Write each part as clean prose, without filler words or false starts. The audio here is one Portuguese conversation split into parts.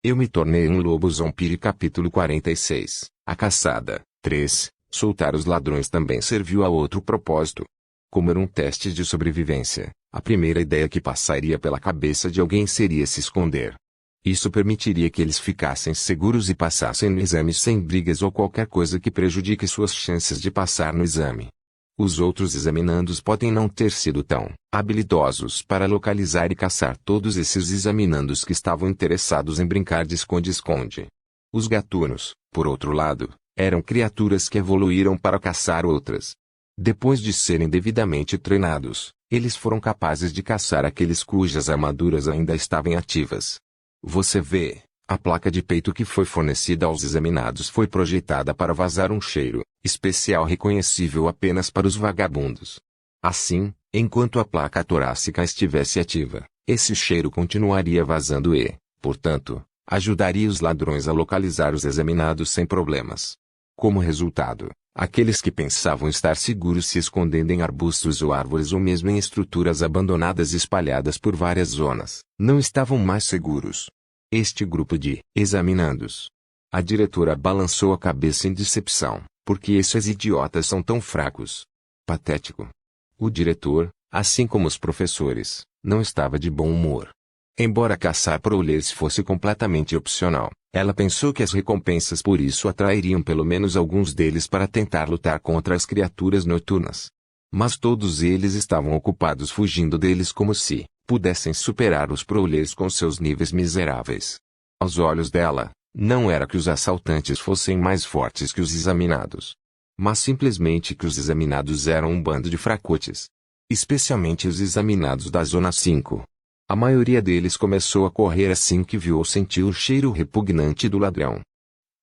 Eu me tornei um lobo zombie. Capítulo 46. A caçada. 3. Soltar os ladrões também serviu a outro propósito. Como era um teste de sobrevivência, a primeira ideia que passaria pela cabeça de alguém seria se esconder. Isso permitiria que eles ficassem seguros e passassem no exame sem brigas ou qualquer coisa que prejudique suas chances de passar no exame. Os outros examinandos podem não ter sido tão habilidosos para localizar e caçar todos esses examinandos que estavam interessados em brincar de esconde-esconde. Os gatunos, por outro lado, eram criaturas que evoluíram para caçar outras. Depois de serem devidamente treinados, eles foram capazes de caçar aqueles cujas armaduras ainda estavam ativas. Você vê, a placa de peito que foi fornecida aos examinados foi projetada para vazar um cheiro especial reconhecível apenas para os vagabundos. Assim, enquanto a placa torácica estivesse ativa, esse cheiro continuaria vazando e, portanto, ajudaria os ladrões a localizar os examinados sem problemas. Como resultado, aqueles que pensavam estar seguros se escondendo em arbustos ou árvores ou mesmo em estruturas abandonadas espalhadas por várias zonas, não estavam mais seguros. Este grupo de examinandos. A diretora balançou a cabeça em decepção, porque esses idiotas são tão fracos. Patético. O diretor, assim como os professores, não estava de bom humor. Embora caçar prowlers fosse completamente opcional, ela pensou que as recompensas por isso atrairiam pelo menos alguns deles para tentar lutar contra as criaturas noturnas. Mas todos eles estavam ocupados fugindo deles como se pudessem superar os prowlers com seus níveis miseráveis. Aos olhos dela, não era que os assaltantes fossem mais fortes que os examinados, mas simplesmente que os examinados eram um bando de fracotes. Especialmente os examinados da Zona 5. A maioria deles começou a correr assim que viu ou sentiu o cheiro repugnante do ladrão.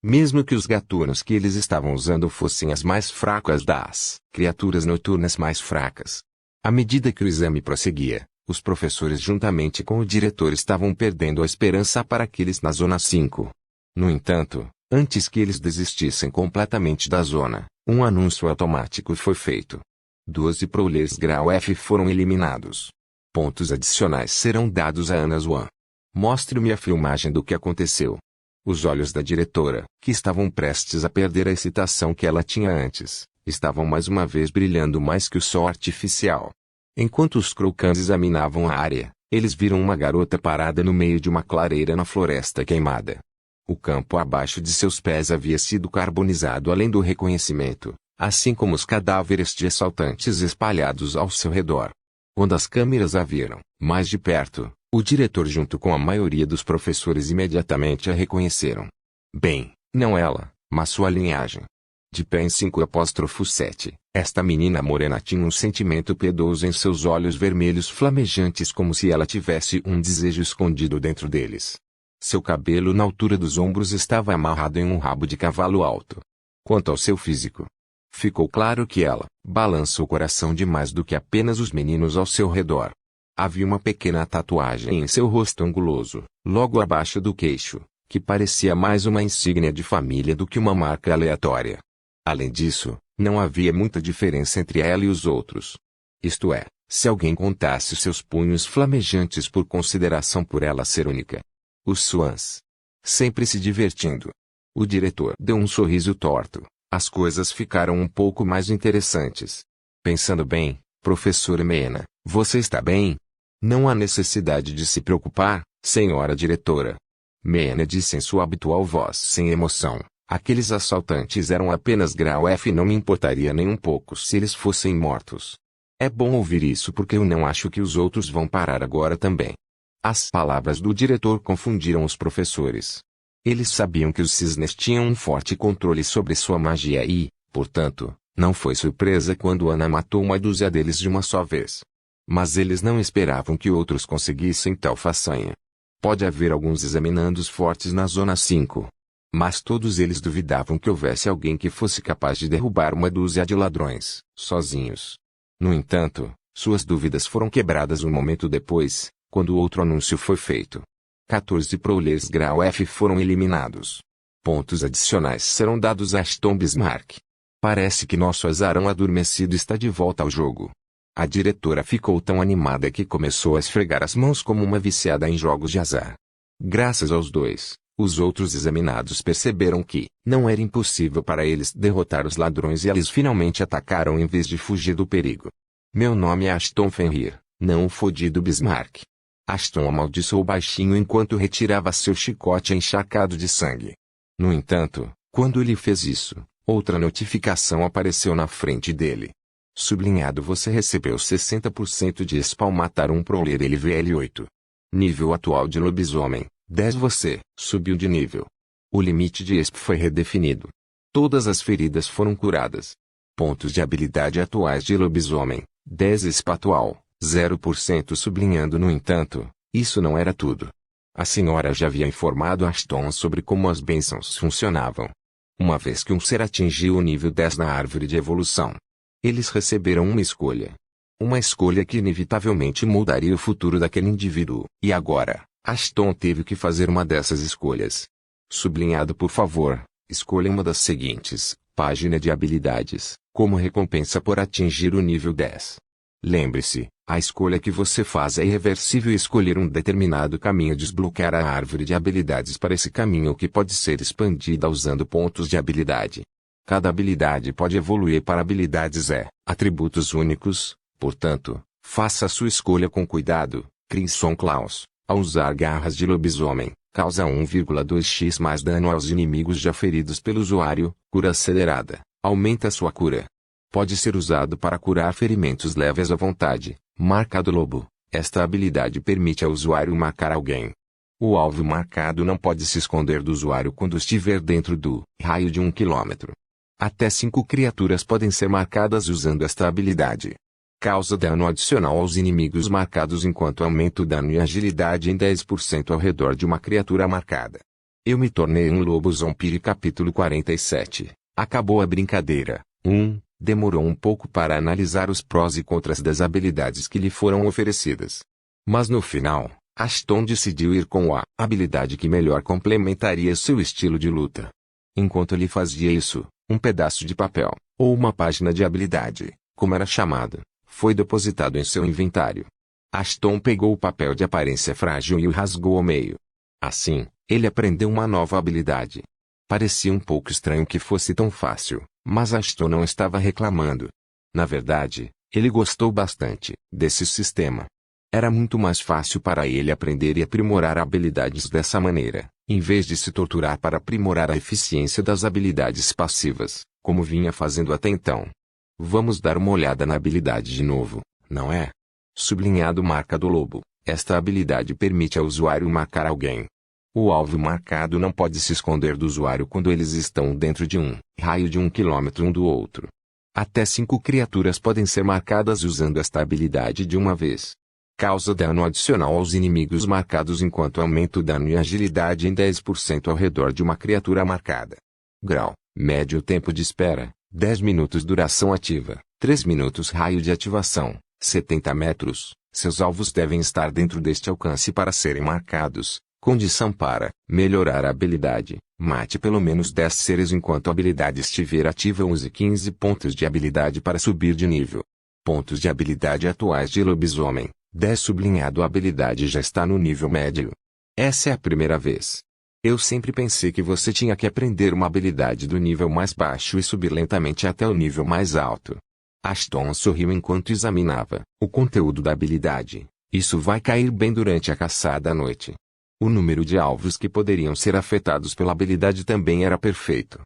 Mesmo que os gatunos que eles estavam usando fossem as mais fracas das criaturas noturnas mais fracas. À medida que o exame prosseguia, os professores juntamente com o diretor estavam perdendo a esperança para aqueles na Zona 5. No entanto, antes que eles desistissem completamente da zona, um anúncio automático foi feito. 12 prowlers grau F foram eliminados. Pontos adicionais serão dados a Ana Swan. Mostre-me a filmagem do que aconteceu. Os olhos da diretora, que estavam prestes a perder a excitação que ela tinha antes, estavam mais uma vez brilhando mais que o sol artificial. Enquanto os Crocans examinavam a área, eles viram uma garota parada no meio de uma clareira na floresta queimada. O campo abaixo de seus pés havia sido carbonizado além do reconhecimento, assim como os cadáveres de assaltantes espalhados ao seu redor. Quando as câmeras a viram, mais de perto, o diretor junto com a maioria dos professores imediatamente a reconheceram. Bem, não ela, mas sua linhagem. De pé em 5'7", esta menina morena tinha um sentimento piedoso em seus olhos vermelhos flamejantes como se ela tivesse um desejo escondido dentro deles. Seu cabelo na altura dos ombros estava amarrado em um rabo de cavalo alto. Quanto ao seu físico, ficou claro que ela balança o coração de mais do que apenas os meninos ao seu redor. Havia uma pequena tatuagem em seu rosto anguloso, logo abaixo do queixo, que parecia mais uma insígnia de família do que uma marca aleatória. Além disso, não havia muita diferença entre ela e os outros. Isto é, se alguém contasse seus punhos flamejantes por consideração por ela ser única. Os Swans. Sempre se divertindo. O diretor deu um sorriso torto. As coisas ficaram um pouco mais interessantes. Pensando bem, professora Mena, você está bem? Não há necessidade de se preocupar, senhora diretora. Mena disse em sua habitual voz sem emoção. Aqueles assaltantes eram apenas grau F e não me importaria nem um pouco se eles fossem mortos. É bom ouvir isso porque eu não acho que os outros vão parar agora também. As palavras do diretor confundiram os professores. Eles sabiam que os cisnes tinham um forte controle sobre sua magia e, portanto, não foi surpresa quando Ana matou uma dúzia deles de uma só vez. Mas eles não esperavam que outros conseguissem tal façanha. Pode haver alguns examinandos fortes na Zona 5. Mas todos eles duvidavam que houvesse alguém que fosse capaz de derrubar uma dúzia de ladrões, sozinhos. No entanto, suas dúvidas foram quebradas um momento depois, quando outro anúncio foi feito. 14 prowlers grau F foram eliminados. Pontos adicionais serão dados a Ashton Bismarck. Parece que nosso azarão adormecido está de volta ao jogo. A diretora ficou tão animada que começou a esfregar as mãos como uma viciada em jogos de azar. Graças aos 2, Os outros examinados perceberam que não era impossível para eles derrotar os ladrões e eles finalmente atacaram em vez de fugir do perigo. Meu nome é Ashton Fenrir, não o fodido Bismarck. Ashton amaldiçoou baixinho enquanto retirava seu chicote encharcado de sangue. No entanto, quando ele fez isso, outra notificação apareceu na frente dele. Sublinhado: você recebeu 60% de ESP ao matar um Prowler LVL8. Nível atual de lobisomem, 10. Você subiu de nível. O limite de ESP foi redefinido. Todas as feridas foram curadas. Pontos de habilidade atuais de lobisomem, 10. ESP atual, 0%. Sublinhando: no entanto, isso não era tudo. A senhora já havia informado Ashton sobre como as bênçãos funcionavam. Uma vez que um ser atingiu o nível 10 na árvore de evolução, eles receberam uma escolha. Uma escolha que inevitavelmente mudaria o futuro daquele indivíduo. E agora, Ashton teve que fazer uma dessas escolhas. Sublinhado: por favor, escolha uma das seguintes, página de habilidades, como recompensa por atingir o nível 10. Lembre-se, a escolha que você faz é irreversível e escolher um determinado caminho desbloqueará a árvore de habilidades para esse caminho que pode ser expandida usando pontos de habilidade. Cada habilidade pode evoluir para habilidades atributos únicos, portanto, faça a sua escolha com cuidado. Crimson Claws, ao usar garras de lobisomem, causa 1,2x mais dano aos inimigos já feridos pelo usuário. Cura acelerada, aumenta sua cura. Pode ser usado para curar ferimentos leves à vontade. Marca do lobo, esta habilidade permite ao usuário marcar alguém. O alvo marcado não pode se esconder do usuário quando estiver dentro do raio de 1 km. Até 5 criaturas podem ser marcadas usando esta habilidade. Causa dano adicional aos inimigos marcados enquanto aumenta o dano e agilidade em 10% ao redor de uma criatura marcada. Eu me tornei um lobo zombie. Capítulo 47. Acabou a brincadeira. Demorou um pouco para analisar os prós e contras das habilidades que lhe foram oferecidas. Mas no final, Ashton decidiu ir com a habilidade que melhor complementaria seu estilo de luta. Enquanto ele fazia isso, um pedaço de papel, ou uma página de habilidade, como era chamado, foi depositado em seu inventário. Ashton pegou o papel de aparência frágil e o rasgou ao meio. Assim, ele aprendeu uma nova habilidade. Parecia um pouco estranho que fosse tão fácil, mas Ashton não estava reclamando. Na verdade, ele gostou bastante desse sistema. Era muito mais fácil para ele aprender e aprimorar habilidades dessa maneira, em vez de se torturar para aprimorar a eficiência das habilidades passivas, como vinha fazendo até então. Vamos dar uma olhada na habilidade de novo, não é? Sublinhado: marca do lobo. Esta habilidade permite ao usuário marcar alguém. O alvo marcado não pode se esconder do usuário quando eles estão dentro de um raio de 1 km um do outro. Até 5 criaturas podem ser marcadas usando esta habilidade de uma vez. Causa dano adicional aos inimigos marcados enquanto aumenta o dano e agilidade em 10% ao redor de uma criatura marcada. Grau: médio tempo de espera, 10 minutos. Duração ativa, 3 minutos. Raio de ativação, 70 metros. Seus alvos devem estar dentro deste alcance para serem marcados. Condição para melhorar a habilidade: mate pelo menos 10 seres enquanto a habilidade estiver ativa. Use 15 pontos de habilidade para subir de nível. Pontos de habilidade atuais de lobisomem, 10. Sublinhado: a habilidade já está no nível médio. Essa é a primeira vez. Eu sempre pensei que você tinha que aprender uma habilidade do nível mais baixo e subir lentamente até o nível mais alto. Ashton sorriu enquanto examinava o conteúdo da habilidade. Isso vai cair bem durante a caçada à noite. O número de alvos que poderiam ser afetados pela habilidade também era perfeito.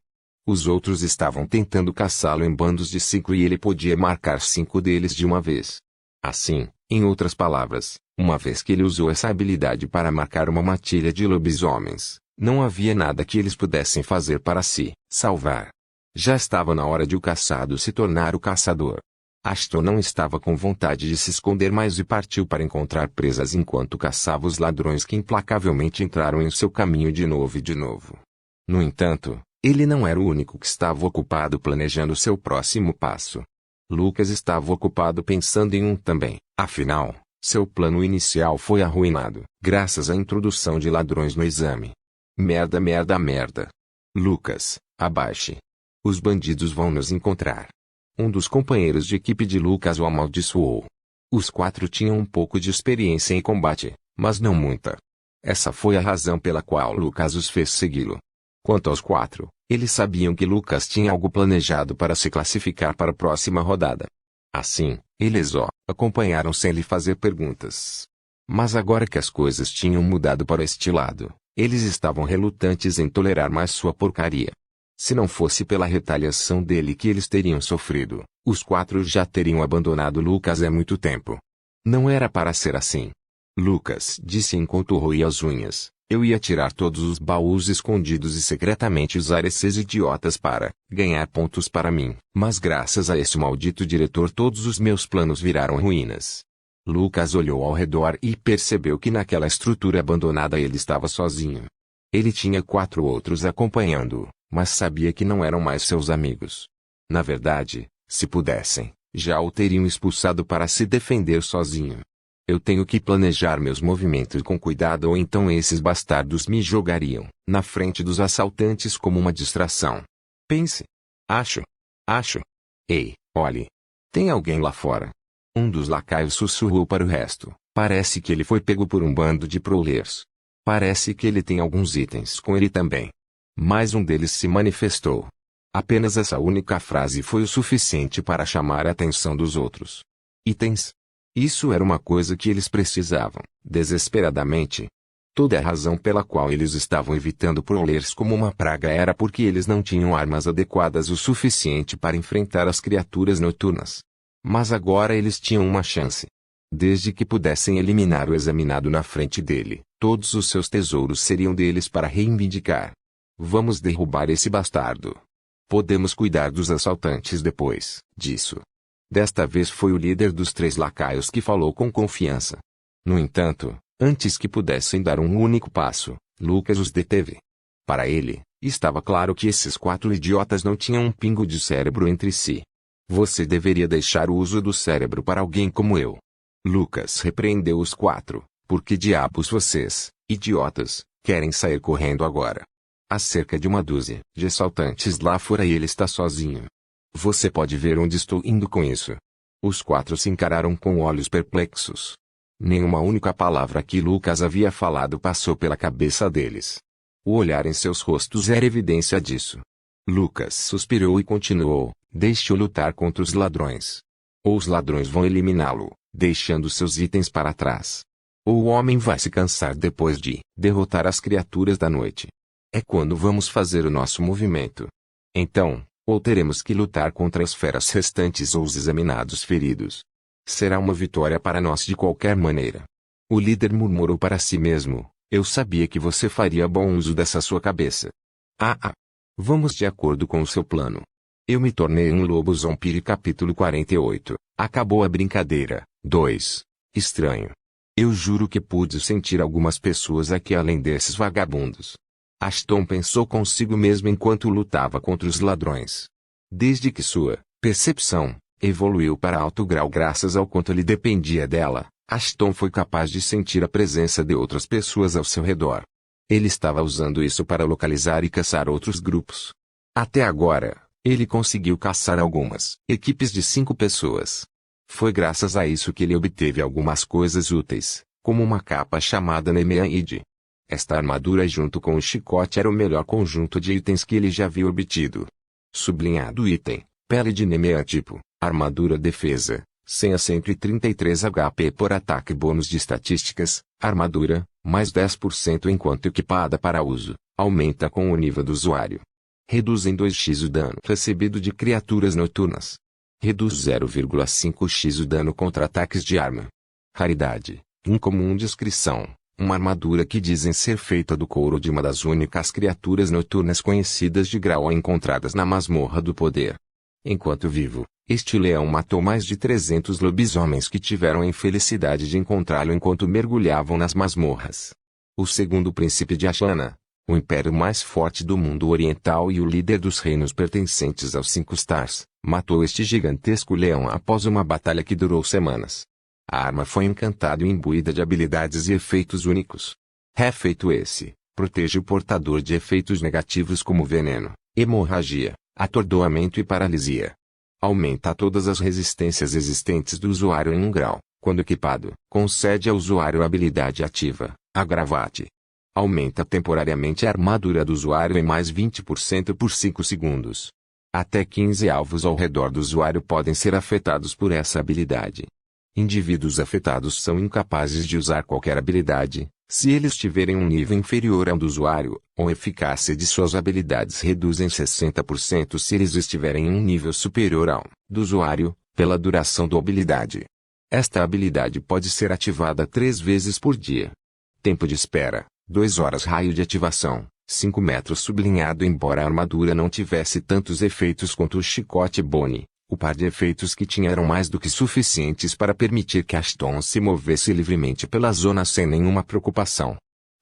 Os outros estavam tentando caçá-lo em bandos de 5 e ele podia marcar 5 deles de uma vez. Assim, em outras palavras, uma vez que ele usou essa habilidade para marcar uma matilha de lobisomens, não havia nada que eles pudessem fazer para se salvar. Já estava na hora de o caçado se tornar o caçador. Ashton não estava com vontade de se esconder mais e partiu para encontrar presas enquanto caçava os ladrões que implacavelmente entraram em seu caminho de novo e de novo. No entanto, ele não era o único que estava ocupado planejando seu próximo passo. Lucas estava ocupado pensando em um também. Afinal, seu plano inicial foi arruinado, graças à introdução de ladrões no exame. Merda, merda, merda. Lucas, abaixe. Os bandidos vão nos encontrar. Um dos companheiros de equipe de Lucas o amaldiçoou. Os 4 tinham um pouco de experiência em combate, mas não muita. Essa foi a razão pela qual Lucas os fez segui-lo. Quanto aos 4, eles sabiam que Lucas tinha algo planejado para se classificar para a próxima rodada. Assim, eles o acompanharam sem lhe fazer perguntas. Mas agora que as coisas tinham mudado para este lado, eles estavam relutantes em tolerar mais sua porcaria. Se não fosse pela retaliação dele que eles teriam sofrido, os 4 já teriam abandonado Lucas há muito tempo. Não era para ser assim. Lucas disse enquanto roía as unhas, eu ia tirar todos os baús escondidos e secretamente usar esses idiotas para ganhar pontos para mim. Mas graças a esse maldito diretor todos os meus planos viraram ruínas. Lucas olhou ao redor e percebeu que naquela estrutura abandonada ele estava sozinho. Ele tinha 4 outros acompanhando-o, mas sabia que não eram mais seus amigos. Na verdade, se pudessem, já o teriam expulsado para se defender sozinho. Eu tenho que planejar meus movimentos com cuidado ou então esses bastardos me jogariam na frente dos assaltantes como uma distração. Pense. Acho. Ei, olhe. Tem alguém lá fora. Um dos lacaios sussurrou para o resto. Parece que ele foi pego por um bando de prolers. Parece que ele tem alguns itens com ele também. Mais um deles se manifestou. Apenas essa única frase foi o suficiente para chamar a atenção dos outros. Itens? Isso era uma coisa que eles precisavam, desesperadamente. Toda a razão pela qual eles estavam evitando prolers como uma praga era porque eles não tinham armas adequadas o suficiente para enfrentar as criaturas noturnas. Mas agora eles tinham uma chance. Desde que pudessem eliminar o examinado na frente dele, todos os seus tesouros seriam deles para reivindicar. Vamos derrubar esse bastardo. Podemos cuidar dos assaltantes depois disso. Desta vez foi o líder dos 3 lacaios que falou com confiança. No entanto, antes que pudessem dar um único passo, Lucas os deteve. Para ele, estava claro que esses 4 idiotas não tinham um pingo de cérebro entre si. Você deveria deixar o uso do cérebro para alguém como eu. Lucas repreendeu os 4. Por que diabos vocês, idiotas, querem sair correndo agora? Há cerca de uma dúzia de assaltantes lá fora e ele está sozinho. Você pode ver onde estou indo com isso. Os 4 se encararam com olhos perplexos. Nenhuma única palavra que Lucas havia falado passou pela cabeça deles. O olhar em seus rostos era evidência disso. Lucas suspirou e continuou, deixe-o lutar contra os ladrões. Ou os ladrões vão eliminá-lo, deixando seus itens para trás. Ou o homem vai se cansar depois de derrotar as criaturas da noite. É quando vamos fazer o nosso movimento. Então, ou teremos que lutar contra as feras restantes ou os examinados feridos. Será uma vitória para nós de qualquer maneira. O líder murmurou para si mesmo, eu sabia que você faria bom uso dessa sua cabeça. Vamos de acordo com o seu plano. Eu me tornei um lobo zombie. Capítulo 48. Acabou a brincadeira. 2. Estranho. Eu juro que pude sentir algumas pessoas aqui além desses vagabundos. Ashton pensou consigo mesmo enquanto lutava contra os ladrões. Desde que sua percepção evoluiu para alto grau graças ao quanto ele dependia dela, Ashton foi capaz de sentir a presença de outras pessoas ao seu redor. Ele estava usando isso para localizar e caçar outros grupos. Até agora, ele conseguiu caçar algumas equipes de 5 pessoas. Foi graças a isso que ele obteve algumas coisas úteis, como uma capa chamada Nemeaid. Esta armadura junto com o chicote era o melhor conjunto de itens que ele já havia obtido. Sublinhado item, pele de Nemea tipo, armadura defesa, 100 a 133 HP por ataque bônus de estatísticas, armadura, mais 10% enquanto equipada para uso, aumenta com o nível do usuário. Reduz em 2x o dano recebido de criaturas noturnas. Reduz 0,5x o dano contra ataques de arma. Raridade, incomum descrição. Uma armadura que dizem ser feita do couro de uma das únicas criaturas noturnas conhecidas de Graal encontradas na Masmorra do Poder. Enquanto vivo, este leão matou mais de 300 lobisomens que tiveram a infelicidade de encontrá-lo enquanto mergulhavam nas masmorras. O segundo príncipe de Ashana, o império mais forte do mundo oriental e o líder dos reinos pertencentes aos 5 Stars, matou este gigantesco leão após uma batalha que durou semanas. A arma foi encantada e imbuída de habilidades e efeitos únicos. Efeito esse, protege o portador de efeitos negativos como veneno, hemorragia, atordoamento e paralisia. Aumenta todas as resistências existentes do usuário em 1 grau. Quando equipado, concede ao usuário a habilidade ativa, Agravate. Aumenta temporariamente a armadura do usuário em mais 20% por 5 segundos. Até 15 alvos ao redor do usuário podem ser afetados por essa habilidade. Indivíduos afetados são incapazes de usar qualquer habilidade, se eles tiverem um nível inferior ao do usuário, ou a eficácia de suas habilidades reduz em 60% se eles estiverem em um nível superior ao do usuário, pela duração da habilidade. Esta habilidade pode ser ativada 3 vezes por dia. Tempo de espera, 2 horas. Raio de ativação, 5 metros. Sublinhado. Embora a armadura não tivesse tantos efeitos quanto o chicote Bonnie, o par de efeitos que tinha eram mais do que suficientes para permitir que Ashton se movesse livremente pela zona sem nenhuma preocupação.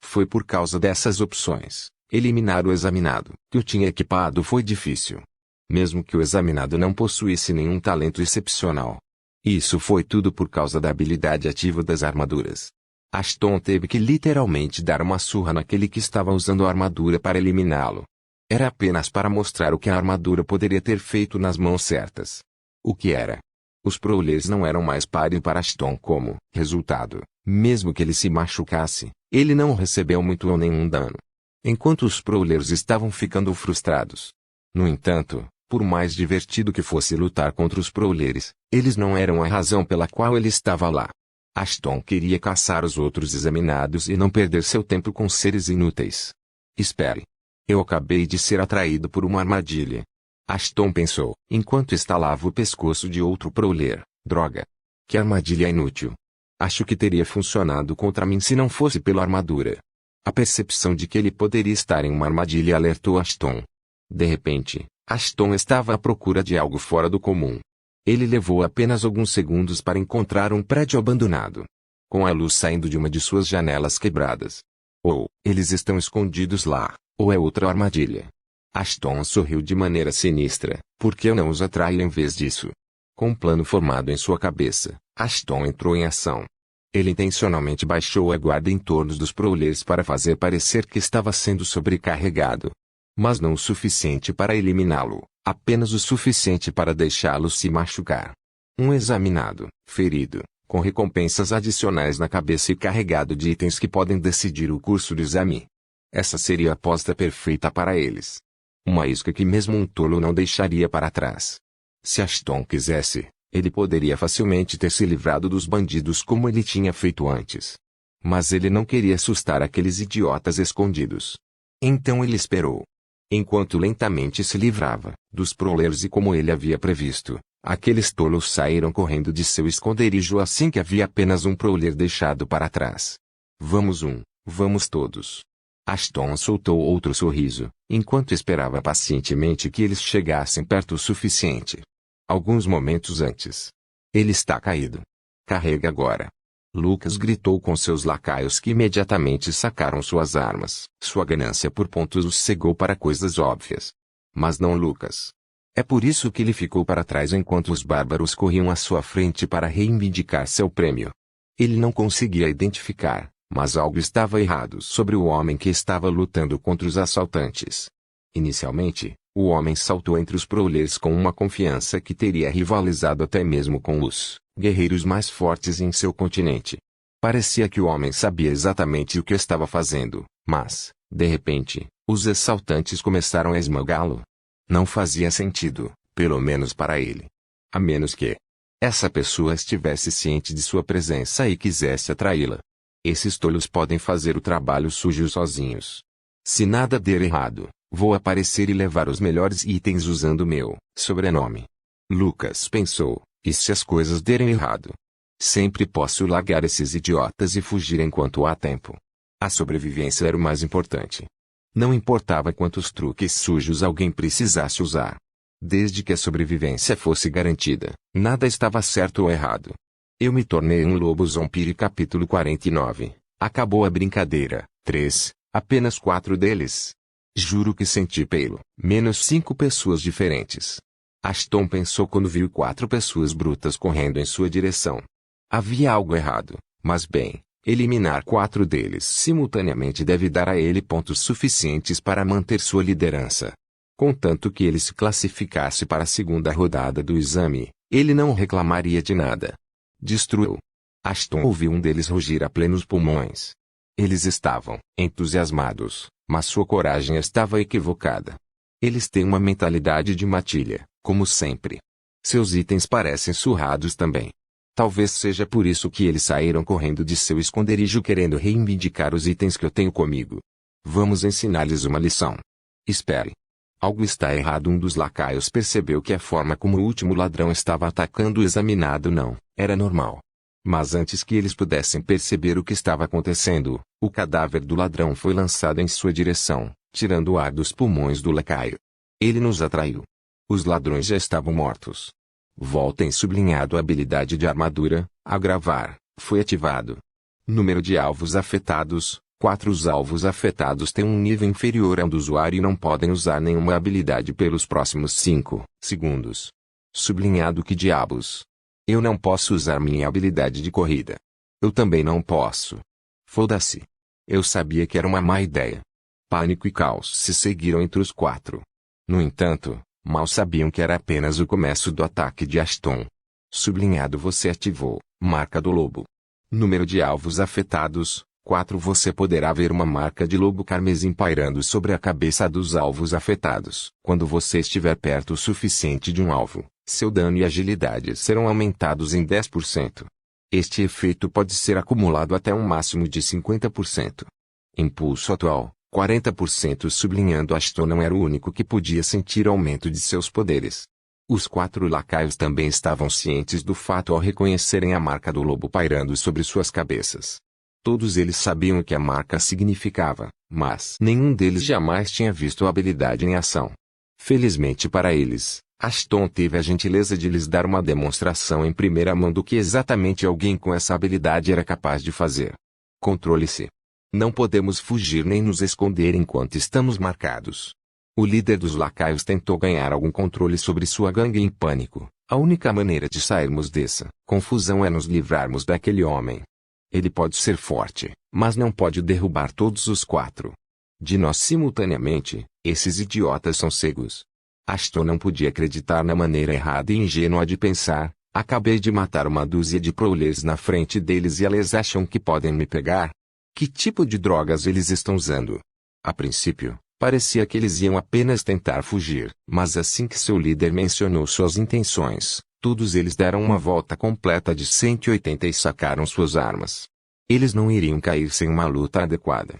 Foi por causa dessas opções, eliminar o examinado, que o tinha equipado, foi difícil. Mesmo que o examinado não possuísse nenhum talento excepcional. Isso foi tudo por causa da habilidade ativa das armaduras. Ashton teve que literalmente dar uma surra naquele que estava usando a armadura para eliminá-lo. Era apenas para mostrar o que a armadura poderia ter feito nas mãos certas. O que era? Os Prowlers não eram mais páreo para Ashton como resultado. Mesmo que ele se machucasse, ele não recebeu muito ou nenhum dano. Enquanto os Prowlers estavam ficando frustrados. No entanto, por mais divertido que fosse lutar contra os Prowlers, eles não eram a razão pela qual ele estava lá. Ashton queria caçar os outros examinados e não perder seu tempo com seres inúteis. Espere. Eu acabei de ser atraído por uma armadilha. Ashton pensou, enquanto estalava o pescoço de outro Prowler. Droga. Que armadilha inútil. Acho que teria funcionado contra mim se não fosse pela armadura. A percepção de que ele poderia estar em uma armadilha alertou Ashton. De repente, Ashton estava à procura de algo fora do comum. Ele levou apenas alguns segundos para encontrar um prédio abandonado. Com a luz saindo de uma de suas janelas quebradas. Ou, eles estão escondidos lá, ou é outra armadilha. Ashton sorriu de maneira sinistra. Por que eu não os atraio em vez disso? Com um plano formado em sua cabeça, Ashton entrou em ação. Ele intencionalmente baixou a guarda em torno dos Prowlers para fazer parecer que estava sendo sobrecarregado. Mas não o suficiente para eliminá-lo, apenas o suficiente para deixá-lo se machucar. Um examinado, ferido, com recompensas adicionais na cabeça e carregado de itens que podem decidir o curso do exame. Essa seria a aposta perfeita para eles. Uma isca que mesmo um tolo não deixaria para trás. Se Ashton quisesse, ele poderia facilmente ter se livrado dos bandidos como ele tinha feito antes. Mas ele não queria assustar aqueles idiotas escondidos. Então ele esperou. Enquanto lentamente se livrava dos Prowlers e como ele havia previsto, aqueles tolos saíram correndo de seu esconderijo assim que havia apenas um Prowler deixado para trás. Vamos todos. Ashton soltou outro sorriso, enquanto esperava pacientemente que eles chegassem perto o suficiente. Alguns momentos antes. Ele está caído. Carrega agora. Lucas gritou com seus lacaios que imediatamente sacaram suas armas. Sua ganância por pontos os cegou para coisas óbvias. Mas não Lucas. É por isso que ele ficou para trás enquanto os bárbaros corriam à sua frente para reivindicar seu prêmio. Ele não conseguia identificar, mas algo estava errado sobre o homem que estava lutando contra os assaltantes. Inicialmente, o homem saltou entre os Prowlers com uma confiança que teria rivalizado até mesmo com os guerreiros mais fortes em seu continente. Parecia que o homem sabia exatamente o que estava fazendo, mas, de repente, os assaltantes começaram a esmagá-lo. Não fazia sentido, pelo menos para ele. A menos que essa pessoa estivesse ciente de sua presença e quisesse atraí-la. Esses tolos podem fazer o trabalho sujo sozinhos. Se nada der errado, vou aparecer e levar os melhores itens usando meu sobrenome. Lucas pensou, e se as coisas derem errado? Sempre posso largar esses idiotas e fugir enquanto há tempo. A sobrevivência era o mais importante. Não importava quantos truques sujos alguém precisasse usar. Desde que a sobrevivência fosse garantida, nada estava certo ou errado. Eu me tornei um lobo zombie. Capítulo 49. Acabou a brincadeira. 3. Apenas 4 deles. Juro que senti pelo menos 5 pessoas diferentes. Ashton pensou quando viu 4 pessoas brutas correndo em sua direção. Havia algo errado, mas bem, eliminar 4 deles simultaneamente deve dar a ele pontos suficientes para manter sua liderança. Contanto que ele se classificasse para a segunda rodada do exame, ele não reclamaria de nada. Destruiu. Ashton ouviu um deles rugir a plenos pulmões. Eles estavam entusiasmados, mas sua coragem estava equivocada. Eles têm uma mentalidade de matilha, como sempre. Seus itens parecem surrados também. Talvez seja por isso que eles saíram correndo de seu esconderijo querendo reivindicar os itens que eu tenho comigo. Vamos ensinar-lhes uma lição. Espere. Algo está errado. Um dos lacaios percebeu que a forma como o último ladrão estava atacando o examinado não era normal. Mas antes que eles pudessem perceber o que estava acontecendo, o cadáver do ladrão foi lançado em sua direção, tirando o ar dos pulmões do lacaio. Ele nos atraiu. Os ladrões já estavam mortos. Voltem sublinhado. A habilidade de armadura, agravar, foi ativado. Número de alvos afetados, 4. Os alvos afetados têm um nível inferior ao do usuário e não podem usar nenhuma habilidade pelos próximos 5 segundos. Sublinhado. Que diabos? Eu não posso usar minha habilidade de corrida. Eu também não posso. Foda-se. Eu sabia que era uma má ideia. Pânico e caos se seguiram entre os 4. No entanto, mal sabiam que era apenas o começo do ataque de Ashton. Sublinhado. Você ativou marca do lobo. Número de alvos afetados, 4. Você poderá ver uma marca de lobo carmesim pairando sobre a cabeça dos alvos afetados. Quando você estiver perto o suficiente de um alvo, seu dano e agilidade serão aumentados em 10%. Este efeito pode ser acumulado até um máximo de 50%. Impulso atual, 40%. Sublinhando. Ashton não era o único que podia sentir aumento de seus poderes. Os 4 lacaios também estavam cientes do fato ao reconhecerem a marca do lobo pairando sobre suas cabeças. Todos eles sabiam o que a marca significava, mas nenhum deles jamais tinha visto a habilidade em ação. Felizmente para eles, Ashton teve a gentileza de lhes dar uma demonstração em primeira mão do que exatamente alguém com essa habilidade era capaz de fazer. Controle-se. Não podemos fugir nem nos esconder enquanto estamos marcados. O líder dos lacaios tentou ganhar algum controle sobre sua gangue em pânico. A única maneira de sairmos dessa confusão é nos livrarmos daquele homem. Ele pode ser forte, mas não pode derrubar todos os 4. De nós simultaneamente, esses idiotas são cegos. Ashton não podia acreditar na maneira errada e ingênua de pensar. Acabei de matar uma dúzia de prowlers na frente deles e eles acham que podem me pegar? Que tipo de drogas eles estão usando? A princípio, parecia que eles iam apenas tentar fugir, mas assim que seu líder mencionou suas intenções, todos eles deram uma volta completa de 180 e sacaram suas armas. Eles não iriam cair sem uma luta adequada.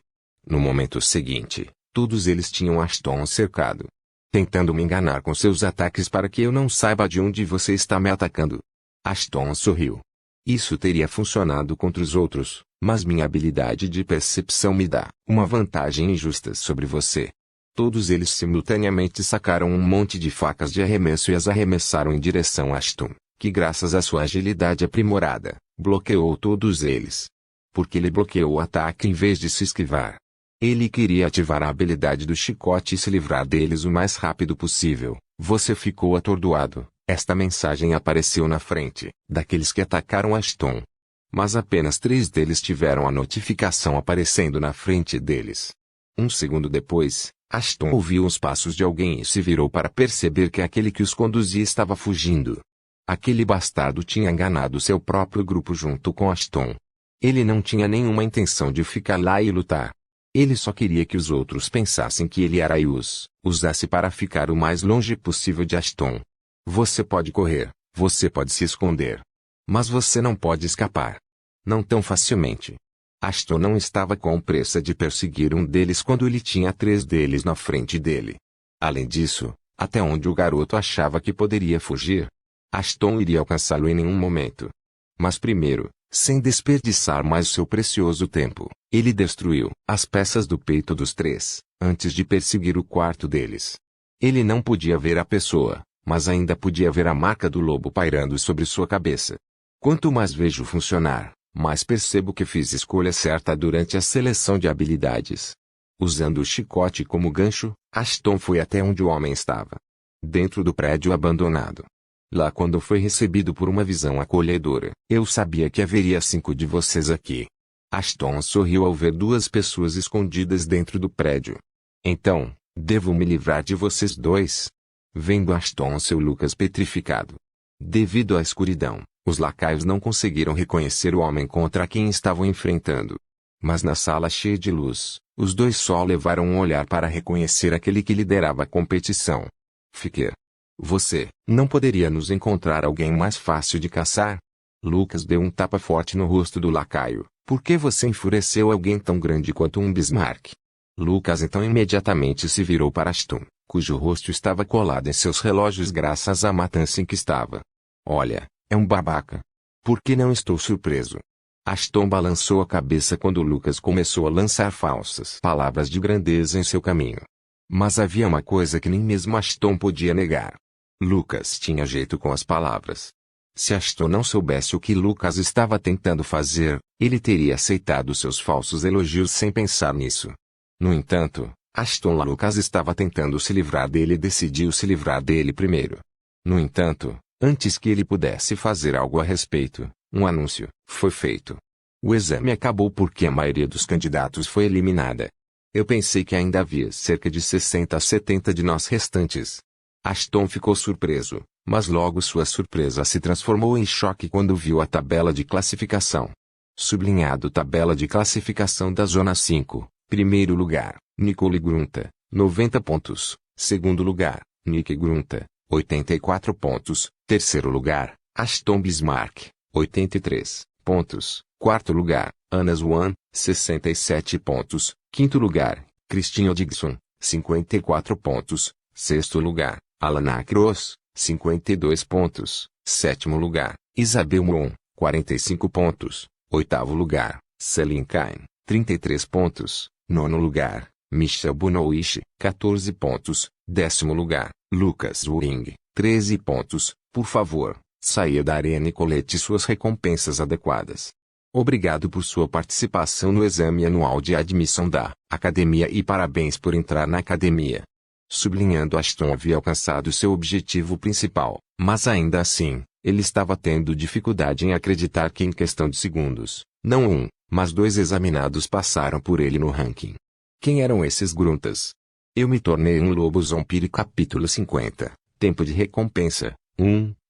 No momento seguinte, todos eles tinham Ashton cercado. Tentando me enganar com seus ataques para que eu não saiba de onde você está me atacando. Ashton sorriu. Isso teria funcionado contra os outros, mas minha habilidade de percepção me dá uma vantagem injusta sobre você. Todos eles simultaneamente sacaram um monte de facas de arremesso e as arremessaram em direção a Ashton, que graças à sua agilidade aprimorada, bloqueou todos eles. Porque ele bloqueou o ataque em vez de se esquivar. Ele queria ativar a habilidade do chicote e se livrar deles o mais rápido possível. Você ficou atordoado. Esta mensagem apareceu na frente daqueles que atacaram Ashton. Mas apenas 3 deles tiveram a notificação aparecendo na frente deles. Um segundo depois, Ashton ouviu os passos de alguém e se virou para perceber que aquele que os conduzia estava fugindo. Aquele bastardo tinha enganado seu próprio grupo junto com Ashton. Ele não tinha nenhuma intenção de ficar lá e lutar. Ele só queria que os outros pensassem que ele era e os usasse para ficar o mais longe possível de Ashton. Você pode correr, você pode se esconder. Mas você não pode escapar. Não tão facilmente. Ashton não estava com pressa de perseguir um deles quando ele tinha 3 deles na frente dele. Além disso, até onde o garoto achava que poderia fugir, Ashton iria alcançá-lo em nenhum momento. Mas primeiro, sem desperdiçar mais seu precioso tempo, ele destruiu as peças do peito dos 3, antes de perseguir o 4º deles. Ele não podia ver a pessoa, mas ainda podia ver a marca do lobo pairando sobre sua cabeça. Quanto mais vejo funcionar, mais percebo que fiz escolha certa durante a seleção de habilidades. Usando o chicote como gancho, Ashton foi até onde o homem estava. Dentro do prédio abandonado. Lá quando foi recebido por uma visão acolhedora, eu sabia que haveria 5 de vocês aqui. Ashton sorriu ao ver 2 pessoas escondidas dentro do prédio. Então, devo me livrar de vocês 2? Vendo Ashton seu Lucas petrificado. Devido à escuridão, os lacaios não conseguiram reconhecer o homem contra quem estavam enfrentando. Mas na sala cheia de luz, os dois só levaram um olhar para reconhecer aquele que liderava a competição. Fiquer. Você, não poderia nos encontrar alguém mais fácil de caçar? Lucas deu um tapa forte no rosto do lacaio. Por que você enfureceu alguém tão grande quanto um Bismarck? Lucas então imediatamente se virou para Ashton, cujo rosto estava colado em seus relógios graças à matança em que estava. Olha, é um babaca. Por que não estou surpreso? Ashton balançou a cabeça quando Lucas começou a lançar falsas palavras de grandeza em seu caminho. Mas havia uma coisa que nem mesmo Ashton podia negar. Lucas tinha jeito com as palavras. Se Ashton não soubesse o que Lucas estava tentando fazer, ele teria aceitado seus falsos elogios sem pensar nisso. No entanto, Ashton Lucas estava tentando se livrar dele e decidiu se livrar dele primeiro. No entanto, antes que ele pudesse fazer algo a respeito, um anúncio foi feito. O exame acabou porque a maioria dos candidatos foi eliminada. Eu pensei que ainda havia cerca de 60 a 70 de nós restantes. Ashton ficou surpreso, mas logo sua surpresa se transformou em choque quando viu a tabela de classificação. Sublinhado tabela de classificação da Zona 5, primeiro lugar, Nicole Grunta, 90 pontos, segundo lugar, Nick Grunta, 84 pontos, terceiro lugar, Ashton Bismarck, 83 pontos, quarto lugar, Anna Swan, 67 pontos, quinto lugar, Christine Dixon, 54 pontos, sexto lugar, Alana Cross, 52 pontos, sétimo lugar, Isabel Moon, 45 pontos, oitavo lugar, Celine Kine, 33 pontos, nono lugar, Michelle Bunowish, 14 pontos, décimo lugar, Lucas Wing, 13 pontos, por favor, saia da arena e colete suas recompensas adequadas. Obrigado por sua participação no exame anual de admissão da Academia e parabéns por entrar na Academia. Sublinhando, Ashton havia alcançado seu objetivo principal, mas ainda assim, ele estava tendo dificuldade em acreditar que em questão de segundos, não um, mas dois examinados passaram por ele no ranking. Quem eram esses gruntas? Eu me tornei um lobo zombie. Capítulo 50. Tempo de recompensa.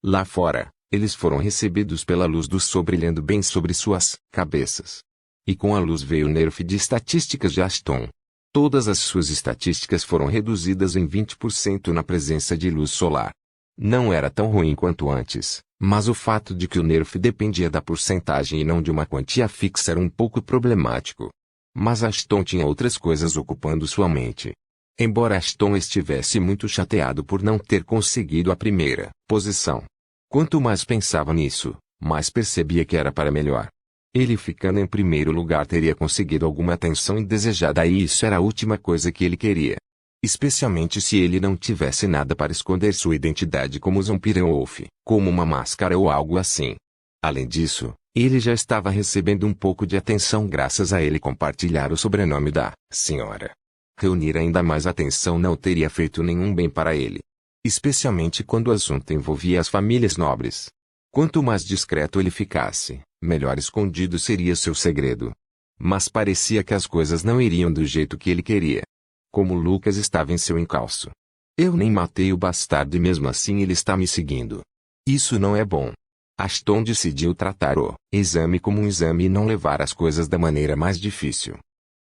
Lá fora, eles foram recebidos pela luz do sol brilhando bem sobre suas cabeças. E com a luz veio o nerf de estatísticas de Ashton. Todas as suas estatísticas foram reduzidas em 20% na presença de luz solar. Não era tão ruim quanto antes, mas o fato de que o nerf dependia da porcentagem e não de uma quantia fixa era um pouco problemático. Mas Ashton tinha outras coisas ocupando sua mente. Embora Ashton estivesse muito chateado por não ter conseguido a primeira posição. Quanto mais pensava nisso, mais percebia que era para melhor. Ele ficando em primeiro lugar teria conseguido alguma atenção indesejada e isso era a última coisa que ele queria. Especialmente se ele não tivesse nada para esconder sua identidade como Zombie Wolf, como uma máscara ou algo assim. Além disso, ele já estava recebendo um pouco de atenção graças a ele compartilhar o sobrenome da senhora. Reunir ainda mais atenção não teria feito nenhum bem para ele. Especialmente quando o assunto envolvia as famílias nobres. Quanto mais discreto ele ficasse, melhor escondido seria seu segredo. Mas parecia que as coisas não iriam do jeito que ele queria. Como Lucas estava em seu encalço. Eu nem matei o bastardo e mesmo assim ele está me seguindo. Isso não é bom. Ashton decidiu tratar o exame como um exame e não levar as coisas da maneira mais difícil.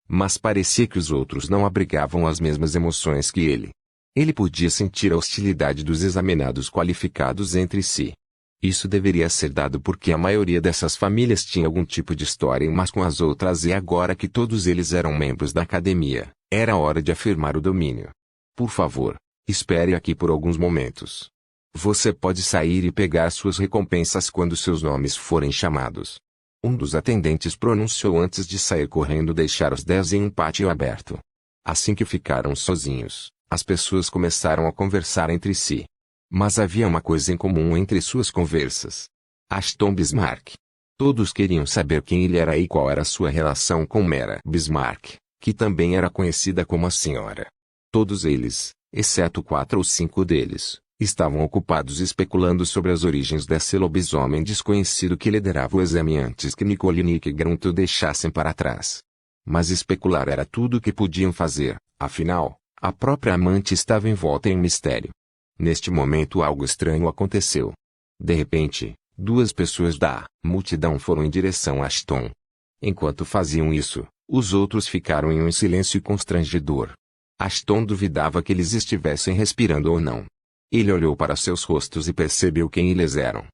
Mas parecia que os outros não abrigavam as mesmas emoções que ele. Ele podia sentir a hostilidade dos examinados qualificados entre si. Isso deveria ser dado porque a maioria dessas famílias tinha algum tipo de história umas com as outras e agora que todos eles eram membros da academia, era hora de afirmar o domínio. Por favor, espere aqui por alguns momentos. Você pode sair e pegar suas recompensas quando seus nomes forem chamados. Um dos atendentes pronunciou antes de sair correndo deixar os 10 em um pátio aberto. Assim que ficaram sozinhos, as pessoas começaram a conversar entre si. Mas havia uma coisa em comum entre suas conversas. Ashton Bismarck. Todos queriam saber quem ele era e qual era sua relação com Mera Bismarck, que também era conhecida como a senhora. Todos eles, exceto 4 ou 5 deles, estavam ocupados especulando sobre as origens desse lobisomem desconhecido que liderava o exame antes que Nicole e Nick Grant o deixassem para trás. Mas especular era tudo o que podiam fazer, afinal, a própria amante estava envolta em mistério. Neste momento algo estranho aconteceu. De repente, 2 pessoas da multidão foram em direção a Ashton. Enquanto faziam isso, Os outros ficaram em um silêncio constrangedor. Ashton duvidava que eles estivessem respirando ou não. Ele olhou para seus rostos e percebeu quem eles eram.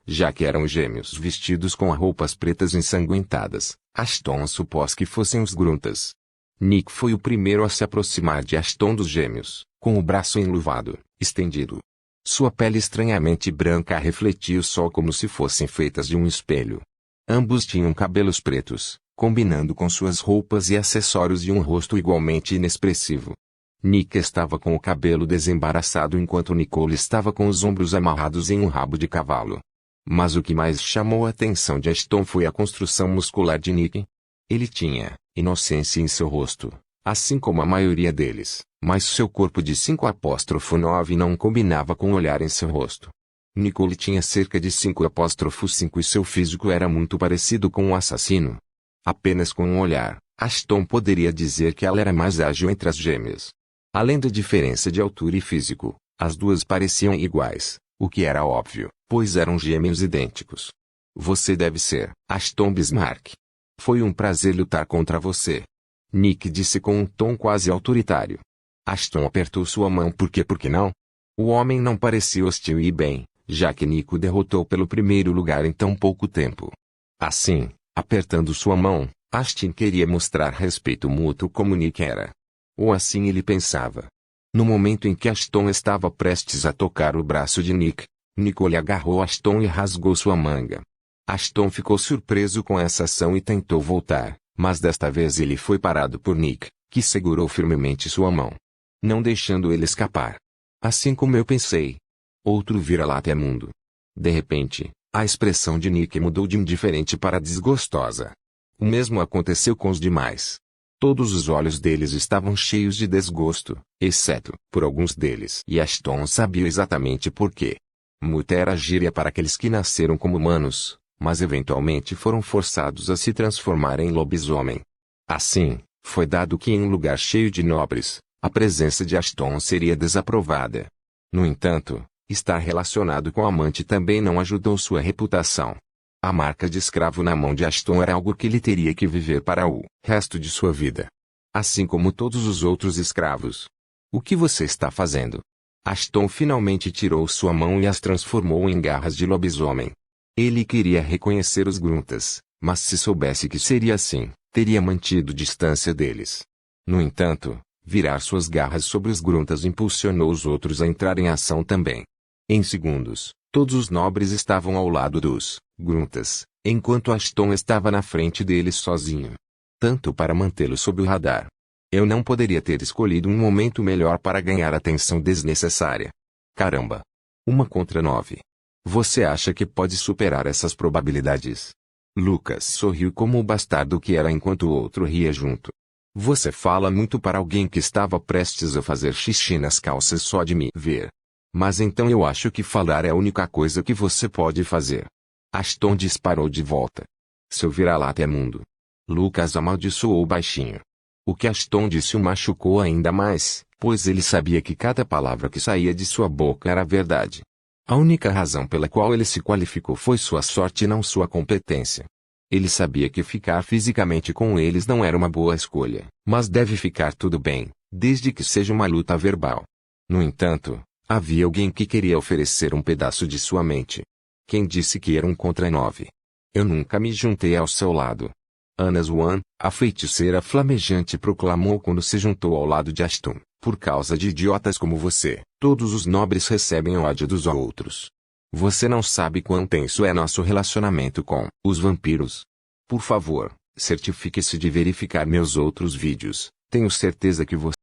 Já que eram gêmeos vestidos com roupas pretas ensanguentadas, Ashton supôs que fossem os gruntas. Nick foi o primeiro a se aproximar de Ashton dos gêmeos, com o braço enluvado, estendido. Sua pele estranhamente branca refletia o sol como se fossem feitas de um espelho. Ambos tinham cabelos pretos, combinando com suas roupas e acessórios e um rosto igualmente inexpressivo. Nick estava com o cabelo desembaraçado enquanto Nicole estava com os ombros amarrados em um rabo de cavalo. Mas o que mais chamou a atenção de Ashton foi a construção muscular de Nick. Ele tinha inocência em seu rosto, assim como a maioria deles, mas seu corpo de 5'9" não combinava com o olhar em seu rosto. Nicole tinha cerca de 5'5" e seu físico era muito parecido com um assassino. Apenas com um olhar, Ashton poderia dizer que ela era mais ágil entre as gêmeas. Além da diferença de altura e físico, as duas pareciam iguais, o que era óbvio, pois eram gêmeos idênticos. Você deve ser Ashton Bismarck. Foi um prazer lutar contra você. Nick disse com um tom quase autoritário. Ashton apertou sua mão por que não? O homem não parecia hostil e bem, já que Nick o derrotou pelo primeiro lugar em tão pouco tempo. Assim, apertando sua mão, Ashton queria mostrar respeito mútuo como Nick era. Ou assim ele pensava. No momento em que Ashton estava prestes a tocar o braço de Nick, Nicole agarrou Ashton e rasgou sua manga. Ashton ficou surpreso com essa ação e tentou voltar, mas desta vez ele foi parado por Nick, que segurou firmemente sua mão, não deixando ele escapar. Assim como eu pensei. Outro vira-lata é mundo. De repente, a expressão de Nick mudou de indiferente para desgostosa. O mesmo aconteceu com os demais. Todos os olhos deles estavam cheios de desgosto, exceto por alguns deles. E Ashton sabia exatamente por quê. Muta era gíria para aqueles que nasceram como humanos, mas eventualmente foram forçados a se transformar em lobisomem. Assim, foi dado que em um lugar cheio de nobres, a presença de Ashton seria desaprovada. No entanto, estar relacionado com a amante também não ajudou sua reputação. A marca de escravo na mão de Ashton era algo que ele teria que viver para o resto de sua vida. Assim como todos os outros escravos. O que você está fazendo? Ashton finalmente tirou sua mão e as transformou em garras de lobisomem. Ele queria reconhecer os gruntas, mas se soubesse que seria assim, teria mantido distância deles. No entanto, virar suas garras sobre os gruntas impulsionou os outros a entrar em ação também. Em segundos, todos os nobres estavam ao lado dos gruntas, enquanto Ashton estava na frente deles sozinho. Tanto para mantê-lo sob o radar. Eu não poderia ter escolhido um momento melhor para ganhar atenção desnecessária. Caramba! 1 contra 9. Você acha que pode superar essas probabilidades? Lucas sorriu como o bastardo que era enquanto o outro ria junto. Você fala muito para alguém que estava prestes a fazer xixi nas calças só de me ver. Mas então eu acho que falar é a única coisa que você pode fazer. Ashton disparou de volta. Seu vira-lata é mundo. Lucas amaldiçoou baixinho. O que Ashton disse o machucou ainda mais, pois ele sabia que cada palavra que saía de sua boca era verdade. A única razão pela qual ele se qualificou foi sua sorte e não sua competência. Ele sabia que ficar fisicamente com eles não era uma boa escolha, mas deve ficar tudo bem, desde que seja uma luta verbal. No entanto, havia alguém que queria oferecer um pedaço de sua mente. Quem disse que era 1 contra 9? Eu nunca me juntei ao seu lado. Anna Swan, a feiticeira flamejante proclamou quando se juntou ao lado de Ashton. Por causa de idiotas como você, todos os nobres recebem ódio dos outros. Você não sabe quão tenso é nosso relacionamento com os vampiros. Por favor, certifique-se de verificar meus outros vídeos. Tenho certeza que você